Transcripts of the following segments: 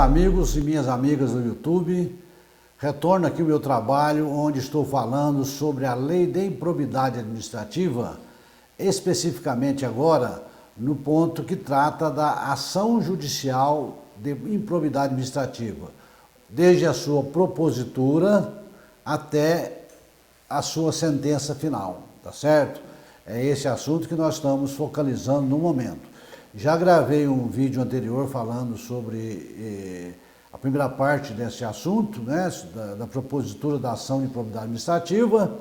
amigos e minhas amigas do YouTube, retorno aqui o meu trabalho onde estou falando sobre a Lei de Improbidade Administrativa, especificamente agora no ponto que trata da ação judicial de improbidade administrativa, desde a sua propositura até a sua sentença final, tá certo? É esse assunto que nós estamos focalizando no momento. Já gravei um vídeo anterior falando sobre a primeira parte desse assunto, né, da propositura da ação de improbidade administrativa,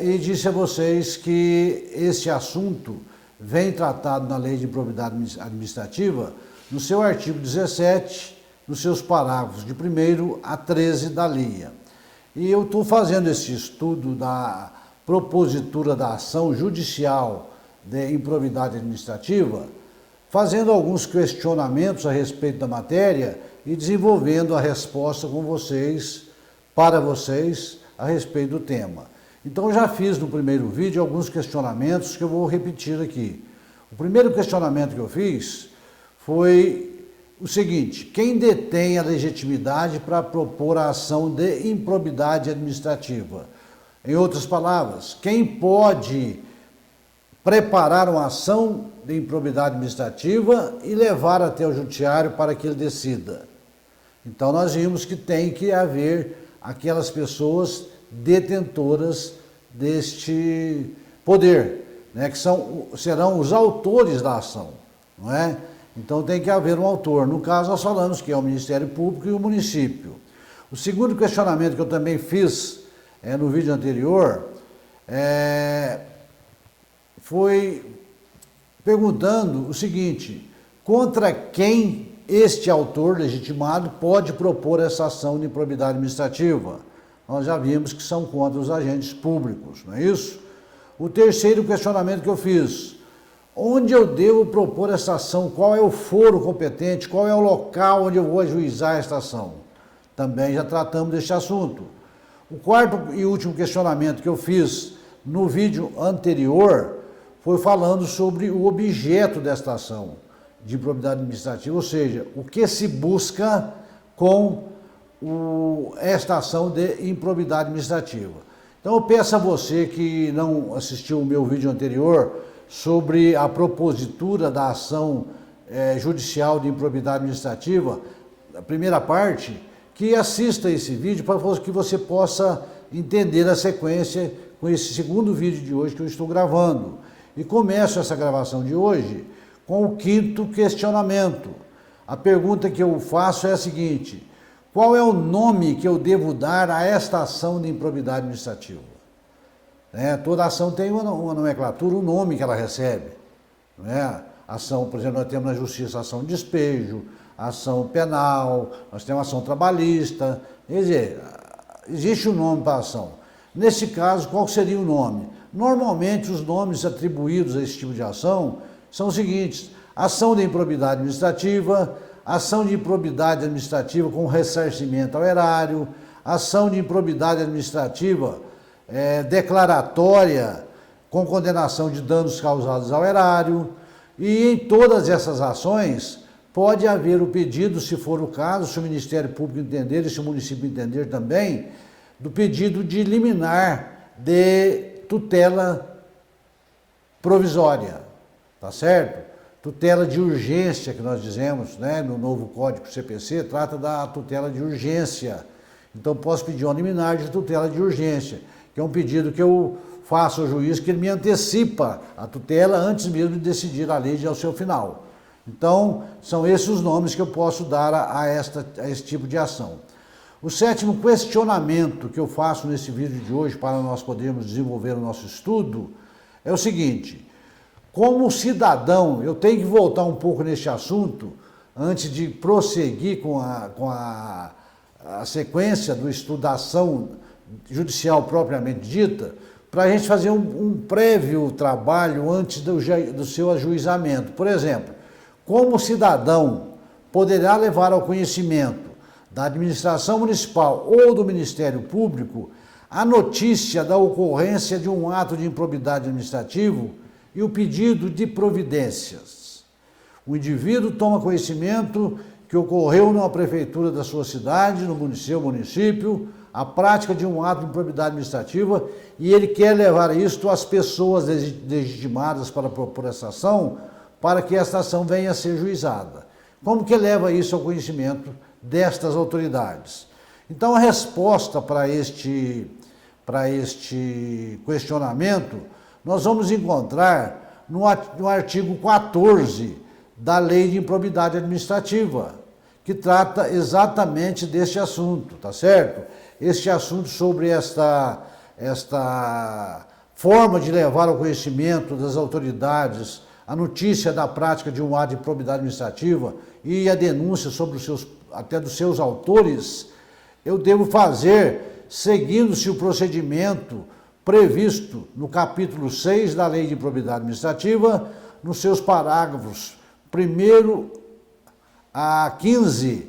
e disse a vocês que esse assunto vem tratado na Lei de Improbidade Administrativa no seu artigo 17, nos seus parágrafos de 1º a 13 da LIA. E eu estou fazendo esse estudo da propositura da ação judicial de improbidade administrativa, fazendo alguns questionamentos a respeito da matéria e desenvolvendo a resposta com vocês, para vocês, a respeito do tema. Então, eu já fiz no primeiro vídeo alguns questionamentos que eu vou repetir aqui. O primeiro questionamento que eu fiz foi o seguinte: quem detém a legitimidade para propor a ação de improbidade administrativa? Em outras palavras, quem pode preparar uma ação de improbidade administrativa e levar até o judiciário para que ele decida? Então, nós vimos que tem que haver aquelas pessoas detentoras deste poder, né, que serão os autores da ação, não é? Então, tem que haver um autor. No caso, nós falamos que é o Ministério Público e o município. O segundo questionamento que eu também fiz no vídeo anterior foi perguntando o seguinte: contra quem este autor legitimado pode propor essa ação de improbidade administrativa? Nós já vimos que são contra os agentes públicos, não é isso? O terceiro questionamento que eu fiz: onde eu devo propor essa ação? Qual é o foro competente? Qual é o local onde eu vou ajuizar esta ação? Também já tratamos deste assunto. O quarto e último questionamento que eu fiz no vídeo anterior foi falando sobre o objeto desta ação de improbidade administrativa, ou seja, o que se busca com esta ação de improbidade administrativa. Então eu peço a você que não assistiu o meu vídeo anterior sobre a propositura da ação judicial de improbidade administrativa, a primeira parte, que assista esse vídeo para que você possa entender a sequência com esse segundo vídeo de hoje que eu estou gravando. E começo essa gravação de hoje com o quinto questionamento. A pergunta que eu faço é a seguinte: qual é o nome que eu devo dar a esta ação de improbidade administrativa? Toda ação tem uma nomenclatura, um nome que ela recebe. Ação, por exemplo, nós temos na justiça ação de despejo, ação penal, nós temos ação trabalhista, quer dizer, existe um nome para a ação. Nesse caso, qual seria o nome? Normalmente, os nomes atribuídos a esse tipo de ação são os seguintes: ação de improbidade administrativa, ação de improbidade administrativa com ressarcimento ao erário, ação de improbidade administrativa declaratória com condenação de danos causados ao erário. E em todas essas ações pode haver o pedido, se for o caso, se o Ministério Público entender e se o município entender também, do pedido de liminar de tutela provisória, tá certo? Tutela de urgência, que nós dizemos, no novo Código CPC, trata da tutela de urgência. Então, posso pedir uma liminar de tutela de urgência, que é um pedido que eu faço ao juiz, que ele me antecipa a tutela antes mesmo de decidir a lei ao seu final. Então, são esses os nomes que eu posso dar a esse tipo de ação. O sétimo questionamento que eu faço nesse vídeo de hoje, para nós podermos desenvolver o nosso estudo, é o seguinte: como cidadão, eu tenho que voltar um pouco neste assunto, antes de prosseguir com a sequência do estudo da ação judicial propriamente dita, para a gente fazer um prévio trabalho antes do seu ajuizamento. Por exemplo, como cidadão poderá levar ao conhecimento da administração municipal ou do Ministério Público a notícia da ocorrência de um ato de improbidade administrativo e o pedido de providências? O indivíduo toma conhecimento que ocorreu numa prefeitura da sua cidade, no seu município, a prática de um ato de improbidade administrativa, e ele quer levar isto às pessoas legitimadas para propor essa ação, para que esta ação venha a ser juizada. Como que leva isso ao conhecimento destas autoridades? Então, a resposta para este questionamento, nós vamos encontrar no artigo 14 da Lei de Improbidade Administrativa, que trata exatamente deste assunto, tá certo? Este assunto sobre esta forma de levar ao conhecimento das autoridades a notícia da prática de um ato de improbidade administrativa e a denúncia sobre até dos seus autores, eu devo fazer seguindo-se o procedimento previsto no capítulo 6 da Lei de Improbidade Administrativa, nos seus parágrafos 1º a 15,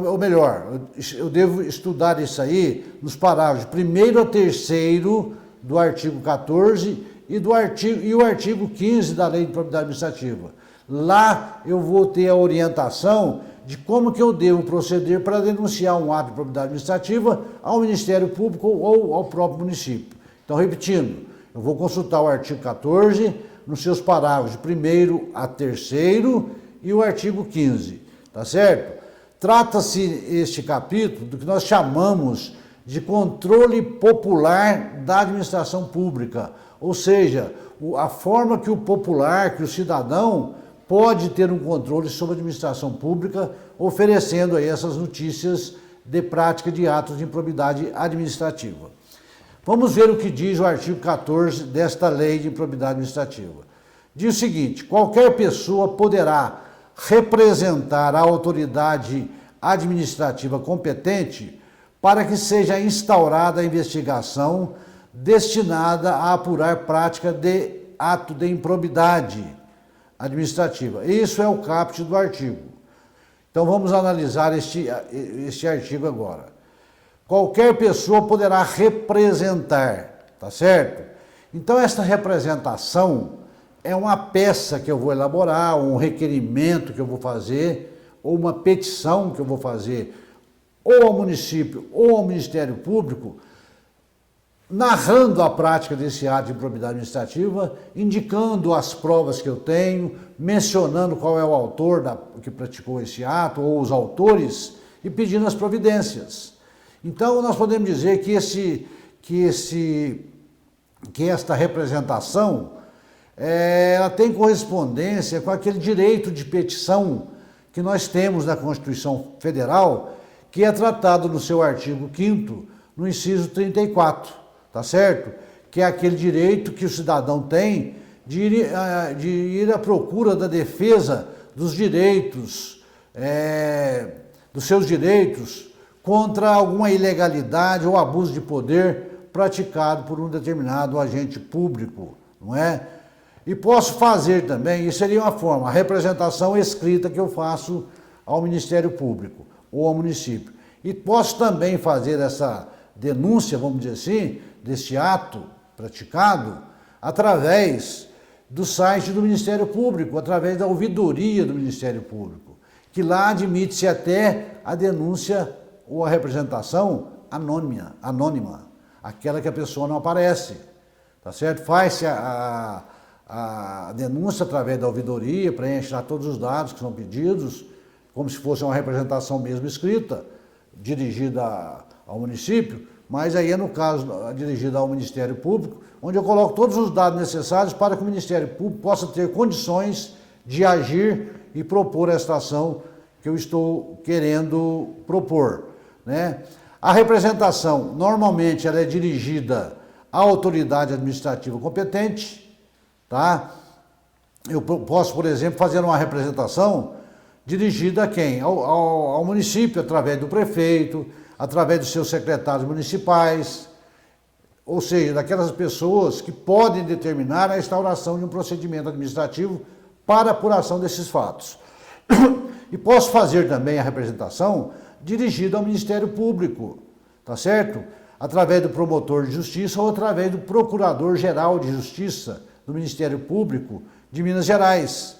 ou melhor, eu devo estudar isso aí nos parágrafos 1º a 3º do artigo 14 e o artigo 15 da Lei de Improbidade Administrativa. Lá eu vou ter a orientação de como que eu devo proceder para denunciar um ato de improbidade administrativa ao Ministério Público ou ao próprio município. Então, repetindo, eu vou consultar o artigo 14 nos seus parágrafos de 1º a 3º e o artigo 15, tá certo? Trata-se este capítulo do que nós chamamos de controle popular da administração pública, ou seja, a forma que o popular, que o cidadão pode ter um controle sobre a administração pública, oferecendo aí essas notícias de prática de atos de improbidade administrativa. Vamos ver o que diz o artigo 14 desta Lei de Improbidade Administrativa. Diz o seguinte: qualquer pessoa poderá representar a autoridade administrativa competente para que seja instaurada a investigação destinada a apurar prática de ato de improbidade administrativa. Isso é o caput do artigo. Então vamos analisar este artigo agora. Qualquer pessoa poderá representar, tá certo? Então esta representação é uma peça que eu vou elaborar, um requerimento que eu vou fazer, ou uma petição que eu vou fazer, ou ao município ou ao Ministério Público, narrando a prática desse ato de improbidade administrativa, indicando as provas que eu tenho, mencionando qual é o autor que praticou esse ato, ou os autores, e pedindo as providências. Então, nós podemos dizer que esta representação, ela tem correspondência com aquele direito de petição que nós temos na Constituição Federal, que é tratado no seu artigo 5º, no inciso 34. Tá certo? Que é aquele direito que o cidadão tem de ir à procura da defesa dos direitos, dos seus direitos, contra alguma ilegalidade ou abuso de poder praticado por um determinado agente público, não é? E posso fazer também, isso seria uma forma, a representação escrita que eu faço ao Ministério Público ou ao município. E posso também fazer essa denúncia, vamos dizer assim, deste ato praticado através do site do Ministério Público, através da ouvidoria do Ministério Público, que lá admite-se até a denúncia ou a representação anônima, aquela que a pessoa não aparece, tá certo? Faz-se a denúncia através da ouvidoria, preenche lá todos os dados que são pedidos, como se fosse uma representação mesmo escrita, dirigida ao município, mas aí é no caso dirigida ao Ministério Público, onde eu coloco todos os dados necessários para que o Ministério Público possa ter condições de agir e propor esta ação que eu estou querendo propor, né? A representação, normalmente, ela é dirigida à autoridade administrativa competente, tá? Eu posso, por exemplo, fazer uma representação dirigida a quem? Ao município, através do prefeito, através dos seus secretários municipais, ou seja, daquelas pessoas que podem determinar a instauração de um procedimento administrativo para apuração desses fatos. E posso fazer também a representação dirigida ao Ministério Público, tá certo? Através do promotor de justiça ou através do Procurador-Geral de Justiça do Ministério Público de Minas Gerais.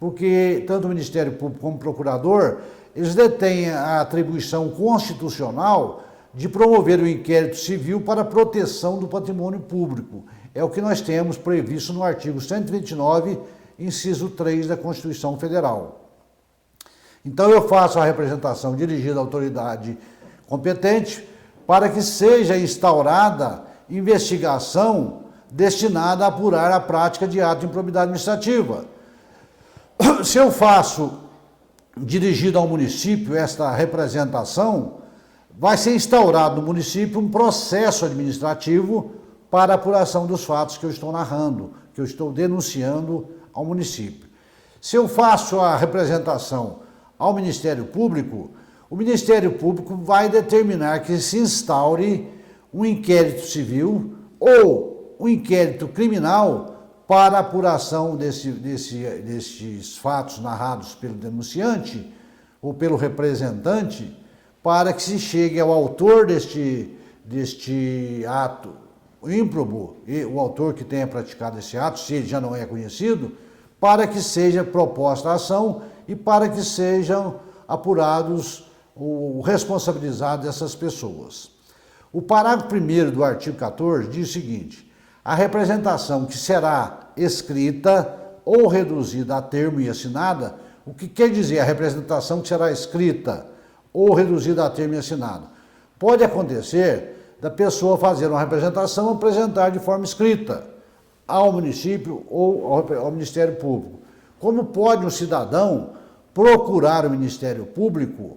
porque tanto o Ministério Público como o Procurador, eles detêm a atribuição constitucional de promover o inquérito civil para a proteção do patrimônio público. É o que nós temos previsto no artigo 129, inciso 3 da Constituição Federal. Então eu faço a representação dirigida à autoridade competente para que seja instaurada investigação destinada a apurar a prática de ato de improbidade administrativa. Se eu faço dirigido ao município esta representação, vai ser instaurado no município um processo administrativo para a apuração dos fatos que eu estou narrando, que eu estou denunciando ao município. Se eu faço a representação ao Ministério Público, o Ministério Público vai determinar que se instaure um inquérito civil ou um inquérito criminal para a apuração desses fatos narrados pelo denunciante ou pelo representante, para que se chegue ao autor deste ato ímprobo, e o autor que tenha praticado esse ato, se ele já não é conhecido, para que seja proposta a ação e para que sejam apurados ou responsabilizados essas pessoas. O parágrafo 1º do artigo 14 diz o seguinte: a representação que será escrita ou reduzida a termo e assinada. O que quer dizer a representação que será escrita ou reduzida a termo e assinada? Pode acontecer da pessoa fazer uma representação e apresentar de forma escrita ao município ou ao Ministério Público. Como pode um cidadão procurar o Ministério Público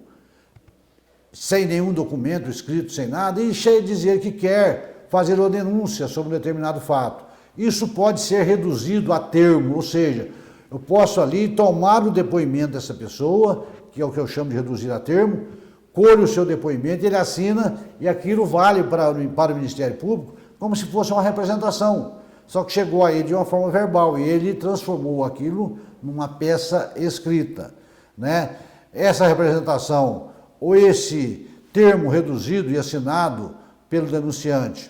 sem nenhum documento escrito, sem nada, e dizer que quer fazer uma denúncia sobre um determinado fato? Isso pode ser reduzido a termo, ou seja, eu posso ali tomar o depoimento dessa pessoa, que é o que eu chamo de reduzir a termo, colho o seu depoimento, ele assina e aquilo vale para o Ministério Público como se fosse uma representação. Só que chegou a ele de uma forma verbal e ele transformou aquilo numa peça escrita, né? Essa representação ou esse termo reduzido e assinado pelo denunciante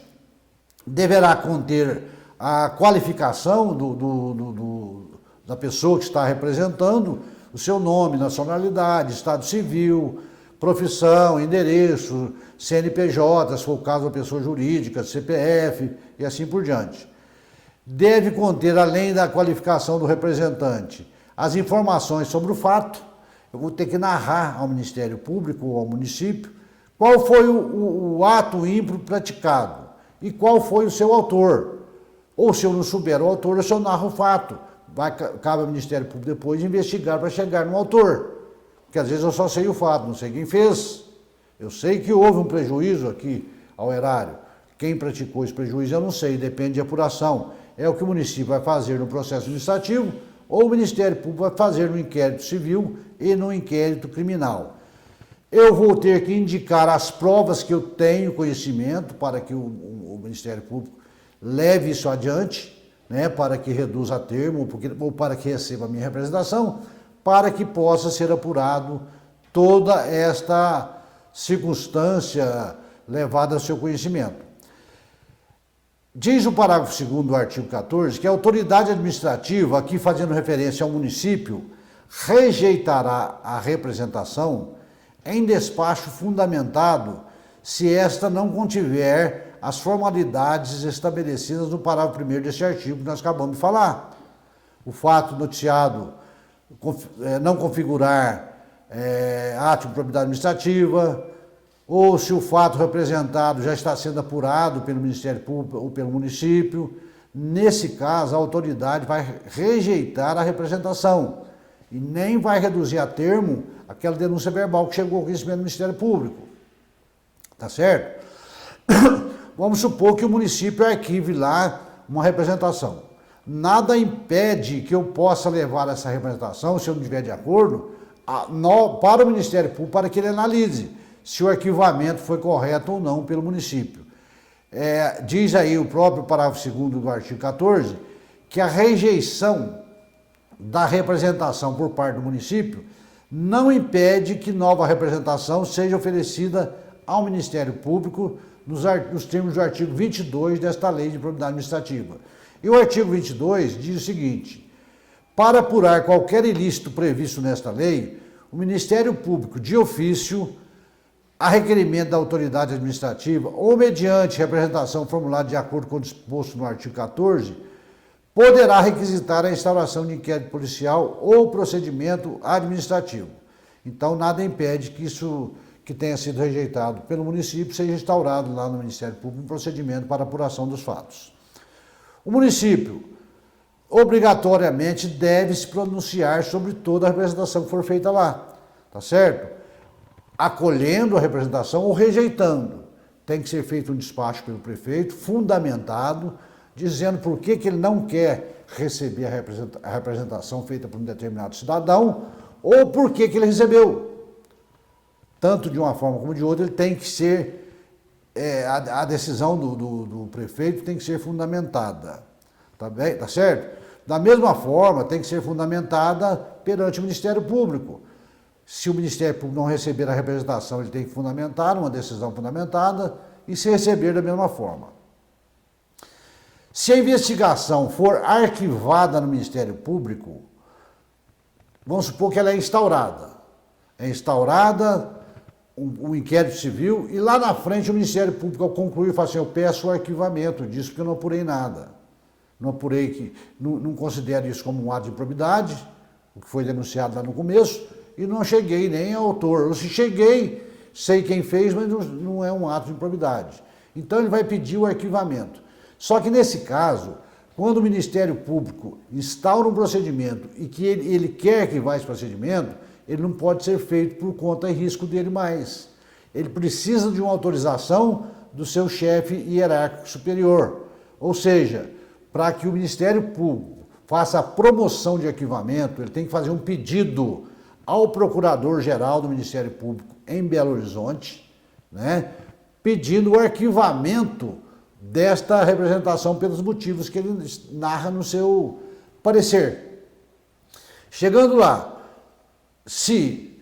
deverá conter a qualificação da pessoa que está representando, o seu nome, nacionalidade, estado civil, profissão, endereço, CNPJ, se for o caso da pessoa jurídica, CPF e assim por diante. Deve conter, além da qualificação do representante, as informações sobre o fato. Eu vou ter que narrar ao Ministério Público ou ao município qual foi o ato ímproprio praticado e qual foi o seu autor. Ou se eu não souber o autor, eu só narro o fato. Cabe ao Ministério Público depois investigar para chegar no autor. Porque às vezes eu só sei o fato, não sei quem fez. Eu sei que houve um prejuízo aqui ao erário. Quem praticou esse prejuízo eu não sei, depende de apuração. É o que o município vai fazer no processo administrativo ou o Ministério Público vai fazer no inquérito civil e no inquérito criminal. Eu vou ter que indicar as provas que eu tenho conhecimento para que o Ministério Público leve isso adiante, né, para que reduza a termo ou para que receba a minha representação, para que possa ser apurado toda esta circunstância levada ao seu conhecimento. Diz o parágrafo 2º do artigo 14 que a autoridade administrativa, aqui fazendo referência ao município, rejeitará a representação em despacho fundamentado se esta não contiver as formalidades estabelecidas no parágrafo 1º deste artigo que nós acabamos de falar. O fato noticiado não configurar ato de improbidade administrativa, ou se o fato representado já está sendo apurado pelo Ministério Público ou pelo município. Nesse caso, a autoridade vai rejeitar a representação e nem vai reduzir a termo aquela denúncia verbal que chegou ao conhecimento do Ministério Público. Tá certo? Vamos supor que o município arquive lá uma representação. Nada impede que eu possa levar essa representação, se eu não estiver de acordo, para o Ministério Público para que ele analise se o arquivamento foi correto ou não pelo município. Diz aí o próprio parágrafo 2º do artigo 14 que a rejeição da representação por parte do município não impede que nova representação seja oferecida ao Ministério Público nos termos do artigo 22 desta Lei de Improbidade Administrativa. E o artigo 22 diz o seguinte: Para apurar qualquer ilícito previsto nesta lei, o Ministério Público, de ofício, a requerimento da autoridade administrativa ou mediante representação formulada de acordo com o disposto no artigo 14, poderá requisitar a instauração de inquérito policial ou procedimento administrativo. Então, nada impede que isso que tenha sido rejeitado pelo município seja instaurado lá no Ministério Público um procedimento para apuração dos fatos. O município, obrigatoriamente, deve se pronunciar sobre toda a representação que for feita lá, tá certo? Acolhendo a representação ou rejeitando. Tem que ser feito um despacho pelo prefeito, fundamentado, dizendo por que ele não quer receber a representação feita por um determinado cidadão ou por que ele recebeu. Tanto de uma forma como de outra, ele tem que ser, a decisão do prefeito tem que ser fundamentada, tá bem? Tá certo? Da mesma forma, tem que ser fundamentada perante o Ministério Público. Se o Ministério Público não receber a representação, ele tem que fundamentar uma decisão fundamentada e se receber da mesma forma. Se a investigação for arquivada no Ministério Público, vamos supor que ela é instaurada. É instaurada um inquérito civil e lá na frente o Ministério Público, ao concluir, fala assim, eu peço o arquivamento disso porque eu não apurei nada. Não apurei, não considero isso como um ato de improbidade, o que foi denunciado lá no começo, e não cheguei nem ao autor. Ou se cheguei, sei quem fez, mas não é um ato de improbidade. Então ele vai pedir o arquivamento. Só que nesse caso, quando o Ministério Público instaura um procedimento e que ele quer arquivar esse procedimento, ele não pode ser feito por conta e risco dele mais. Ele precisa de uma autorização do seu chefe hierárquico superior. Ou seja, para que o Ministério Público faça a promoção de arquivamento, ele tem que fazer um pedido ao Procurador-Geral do Ministério Público em Belo Horizonte, né, pedindo o arquivamento desta representação pelos motivos que ele narra no seu parecer. Chegando lá, se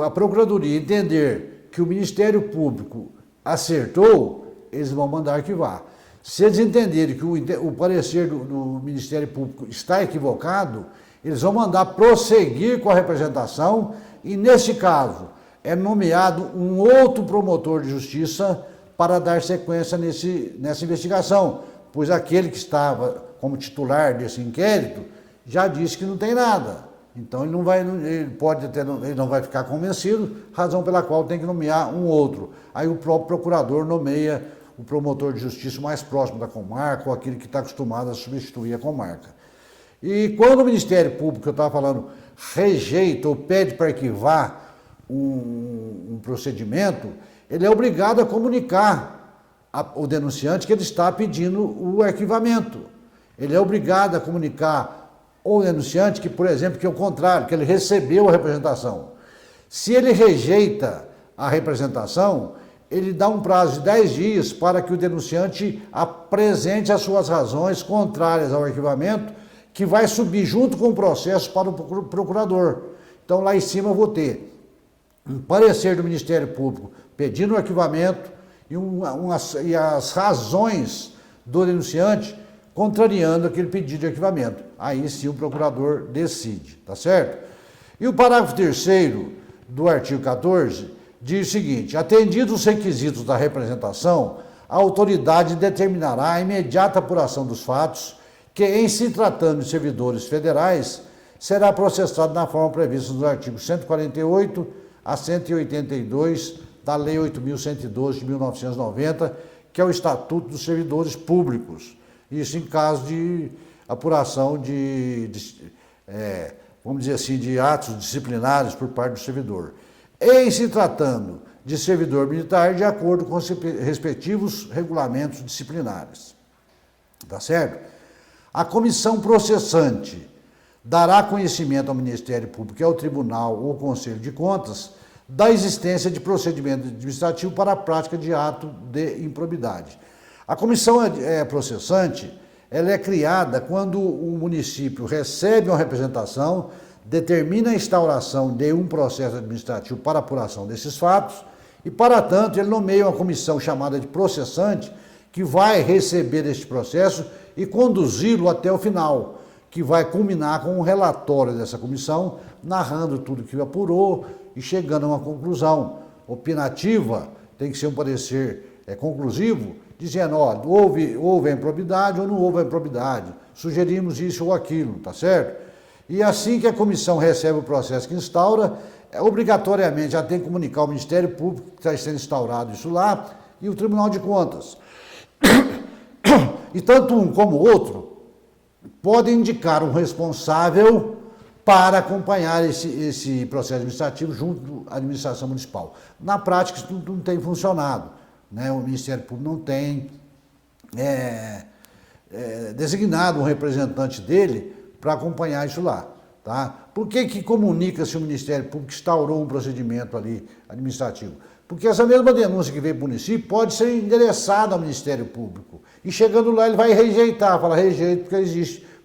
a Procuradoria entender que o Ministério Público acertou, eles vão mandar arquivar. Se eles entenderem que o parecer do Ministério Público está equivocado, eles vão mandar prosseguir com a representação e, nesse caso, é nomeado um outro promotor de justiça para dar sequência nessa investigação, pois aquele que estava como titular desse inquérito já disse que não tem nada. Então ele não vai ficar convencido, razão pela qual tem que nomear um outro. Aí o próprio procurador nomeia o promotor de justiça mais próximo da comarca ou aquele que está acostumado a substituir a comarca. E quando o Ministério Público, que eu estava falando, rejeita ou pede para arquivar um procedimento, ele é obrigado a comunicar ao denunciante que ele está pedindo o arquivamento. Ele é obrigado a comunicar ao denunciante que, por exemplo, que é o contrário, que ele recebeu a representação. Se ele rejeita a representação, ele dá um prazo de 10 dias para que o denunciante apresente as suas razões contrárias ao arquivamento, que vai subir junto com o processo para o procurador. Então, lá em cima eu vou ter um parecer do Ministério Público pedindo o arquivamento e as razões do denunciante contrariando aquele pedido de arquivamento. Aí sim o procurador decide, tá certo? E o parágrafo 3º do artigo 14 diz o seguinte: atendidos os requisitos da representação, a autoridade determinará a imediata apuração dos fatos que, em se tratando de servidores federais, será processado na forma prevista nos artigos 148 a 182 da Lei 8.112 de 1990, que é o Estatuto dos Servidores Públicos. Isso em caso de apuração vamos dizer assim, de atos disciplinares por parte do servidor. Em se tratando de servidor militar, de acordo com os respectivos regulamentos disciplinares. Tá certo? A comissão processante dará conhecimento ao Ministério Público e ao Tribunal ou Conselho de Contas da existência de procedimento administrativo para a prática de ato de improbidade. A comissão processante, ela é criada quando o município recebe uma representação, determina a instauração de um processo administrativo para apuração desses fatos e, para tanto, ele nomeia uma comissão chamada de processante que vai receber este processo e conduzi-lo até o final, que vai culminar com um relatório dessa comissão, narrando tudo que apurou e chegando a uma conclusão opinativa. Tem que ser um parecer conclusivo, dizendo, ó, houve a improbidade ou não houve a improbidade, sugerimos isso ou aquilo, tá certo? E assim que a comissão recebe o processo que instaura, obrigatoriamente já tem que comunicar ao Ministério Público que está sendo instaurado isso lá e o Tribunal de Contas. E tanto um como o outro podem indicar um responsável para acompanhar esse processo administrativo junto à administração municipal. Na prática, isso não tem funcionado, né? O Ministério Público não tem designado um representante dele para acompanhar isso lá. Tá? Por que comunica-se o Ministério Público que instaurou um procedimento ali administrativo? Porque essa mesma denúncia que veio para o município pode ser endereçada ao Ministério Público. E chegando lá ele vai rejeitar, fala rejeito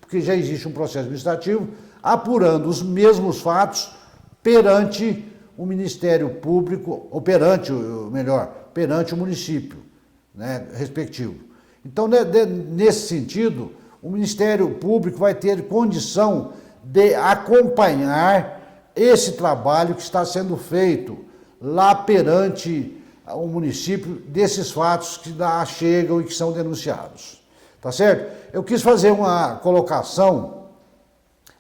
porque já existe um processo administrativo apurando os mesmos fatos perante o Ministério Público, ou perante o município, né, respectivo. Então, nesse sentido, o Ministério Público vai ter condição de acompanhar esse trabalho que está sendo feito lá perante o município desses fatos que lá chegam e que são denunciados. Tá certo? Eu quis fazer uma colocação,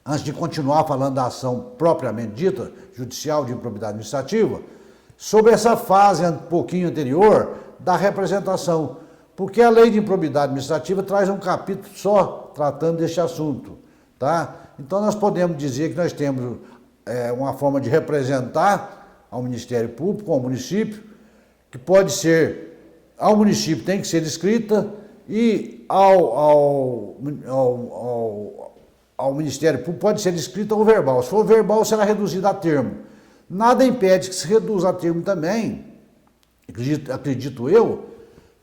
antes de continuar falando da ação propriamente dita, judicial de improbidade administrativa, sobre essa fase um pouquinho anterior da representação, porque a lei de improbidade administrativa traz um capítulo só tratando deste assunto, tá? Então nós podemos dizer que nós temos uma forma de representar ao Ministério Público, ao município, que pode ser, ao município tem que ser escrita e ao Ministério Público pode ser escrita ou verbal. Se for verbal, será reduzida a termo. Nada impede que se reduza a termo também, acredito eu,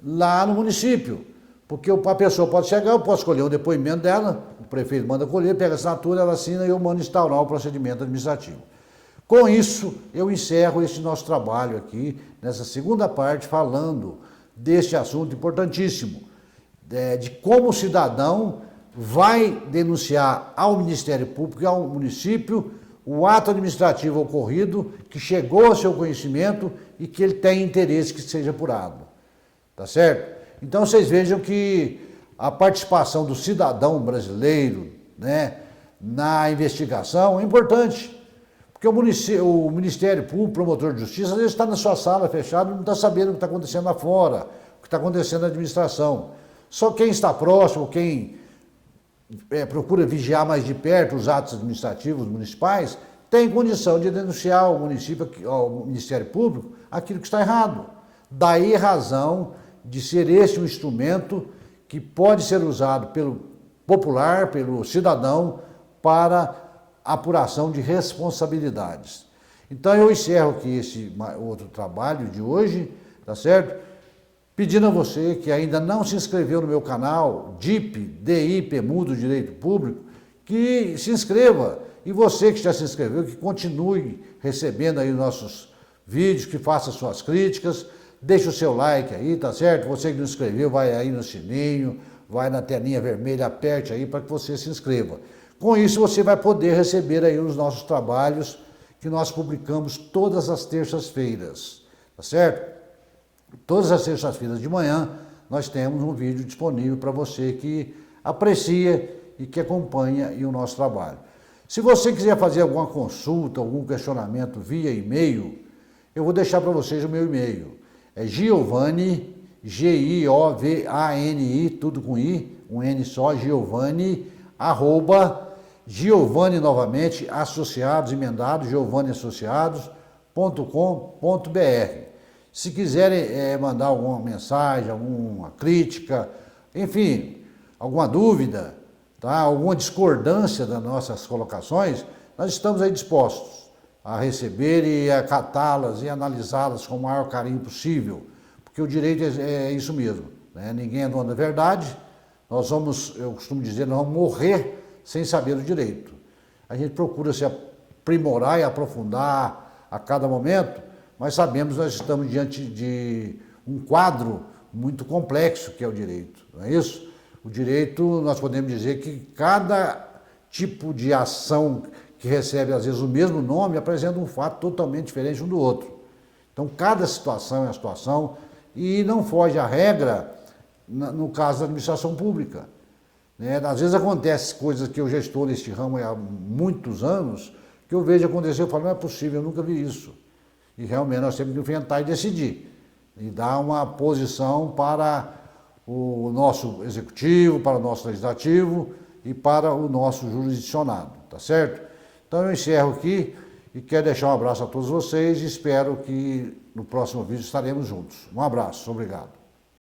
lá no município. Porque a pessoa pode chegar, eu posso escolher o depoimento dela, o prefeito manda colher, pega a assinatura, ela assina e eu mando instaurar o procedimento administrativo. Com isso, eu encerro este nosso trabalho aqui, nessa segunda parte, falando deste assunto importantíssimo, de como o cidadão vai denunciar ao Ministério Público e ao município o ato administrativo ocorrido, que chegou ao seu conhecimento e que ele tem interesse que seja apurado. Tá certo? Então vocês vejam que a participação do cidadão brasileiro, né, na investigação é importante. Porque o Ministério Público, o promotor de justiça, às vezes está na sua sala fechado e não está sabendo o que está acontecendo lá fora, o que está acontecendo na administração. Só quem está próximo, quem procura vigiar mais de perto os atos administrativos municipais, tem condição de denunciar ao município, ao Ministério Público, aquilo que está errado. Daí a razão de ser este um instrumento que pode ser usado pelo popular, pelo cidadão, para apuração de responsabilidades. Então eu encerro aqui esse outro trabalho de hoje, tá certo? Pedindo a você que ainda não se inscreveu no meu canal, DIP Mundo Direito Público, que se inscreva. E você que já se inscreveu, que continue recebendo aí os nossos vídeos, que faça suas críticas, deixe o seu like aí, tá certo? Você que não se inscreveu, vai aí no sininho, vai na telinha vermelha, aperte aí para que você se inscreva. Com isso você vai poder receber aí os nossos trabalhos que nós publicamos todas as terças-feiras, tá certo? Todas as terças-feiras de manhã nós temos um vídeo disponível para você que aprecia e que acompanha aí o nosso trabalho. Se você quiser fazer alguma consulta, algum questionamento via e-mail, eu vou deixar para vocês o meu e-mail. É Giovani, Giovani, tudo com I, um N só, Giovani, @Giovani novamente, associados, emendados, giovaniassociados.com.br. Se quiserem mandar alguma mensagem, alguma crítica, enfim, alguma dúvida, tá? Alguma discordância das nossas colocações, nós estamos aí dispostos a receber e acatá-las e analisá-las com o maior carinho possível, porque o direito é isso mesmo, né? Ninguém é dono da verdade, eu costumo dizer, nós vamos morrer sem saber o direito. A gente procura se aprimorar e aprofundar a cada momento, mas sabemos que nós estamos diante de um quadro muito complexo que é o direito, não é isso? O direito, nós podemos dizer que cada tipo de ação que recebe às vezes o mesmo nome apresenta um fato totalmente diferente um do outro. Então cada situação é uma situação e não foge à regra no caso da administração pública. Né? Às vezes acontece coisas que eu já estou neste ramo há muitos anos, que eu vejo acontecer, eu falo, não é possível, eu nunca vi isso. E realmente nós temos que enfrentar e decidir. E dar uma posição para o nosso executivo, para o nosso legislativo e para o nosso jurisdicionado, tá certo? Então eu encerro aqui e quero deixar um abraço a todos vocês e espero que no próximo vídeo estaremos juntos. Um abraço, obrigado.